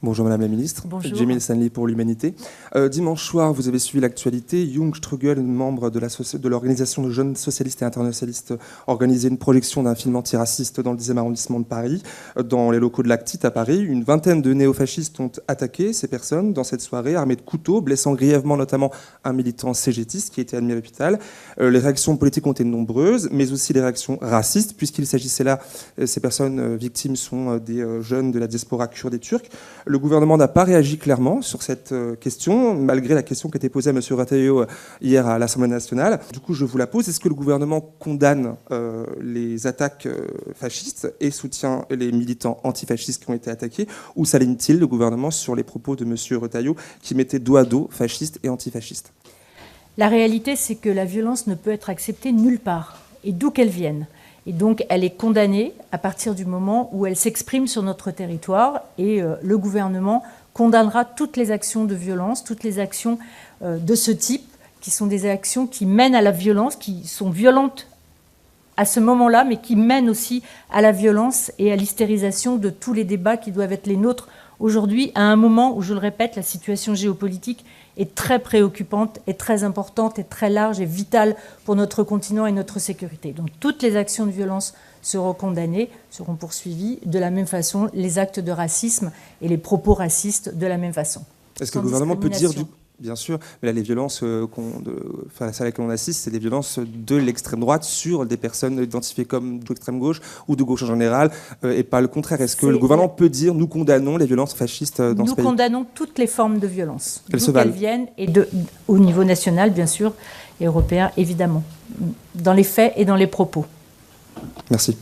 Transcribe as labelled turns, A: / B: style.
A: Bonjour Madame la Ministre.
B: Bonjour.
A: Jamil Sanli pour l'Humanité. Dimanche soir, vous avez suivi l'actualité. Jung Strugel, membre de l'organisation de jeunes socialistes et internationalistes, organisé une projection d'un film antiraciste dans le 10e arrondissement de Paris, dans les locaux de l'Actite à Paris. Une vingtaine de néofascistes ont attaqué ces personnes dans cette soirée, armés de couteaux, blessant grièvement notamment un militant cégétiste qui était admis à l'hôpital. Les réactions politiques ont été nombreuses, mais aussi les réactions racistes, puisqu'il s'agissait là, ces personnes victimes sont des jeunes de la diaspora kurde et turque. Le gouvernement n'a pas réagi clairement sur cette question, malgré la question qui a été posée à M. Retailleau hier à l'Assemblée nationale. Du coup, je vous la pose. Est-ce que le gouvernement condamne les attaques fascistes et soutient les militants antifascistes qui ont été attaqués, ou s'aligne-t-il, le gouvernement, sur les propos de M. Retailleau qui mettait dos à dos fascistes et antifascistes?
B: La réalité, c'est que la violence ne peut être acceptée nulle part, et d'où qu'elle vienne. Et donc, elle est condamnée à partir du moment où elle s'exprime sur notre territoire, et le gouvernement condamnera toutes les actions de violence, toutes les actions de ce type, qui sont des actions qui mènent à la violence, qui sont violentes à ce moment-là, mais qui mènent aussi à la violence et à l'hystérisation de tous les débats qui doivent être les nôtres aujourd'hui, à un moment où, je le répète, la situation géopolitique est très préoccupante, est très importante, est très large et vitale pour notre continent et notre sécurité. Donc toutes les actions de violence seront condamnées, seront poursuivies. De la même façon, les actes de racisme et les propos racistes de la même façon.
A: Est-ce que le gouvernement peut dire... Bien sûr, mais là, les violences face à laquelle on assiste, c'est des violences de l'extrême droite sur des personnes identifiées comme d'extrême gauche ou de gauche en général, et pas le contraire. Est-ce que le gouvernement peut dire nous condamnons les violences fascistes dans ce pays?
B: Nous condamnons toutes les formes de violence,
A: d'où
B: qu'elles viennent, et au niveau national, bien sûr, et européen, évidemment, dans les faits et dans les propos.
A: Merci.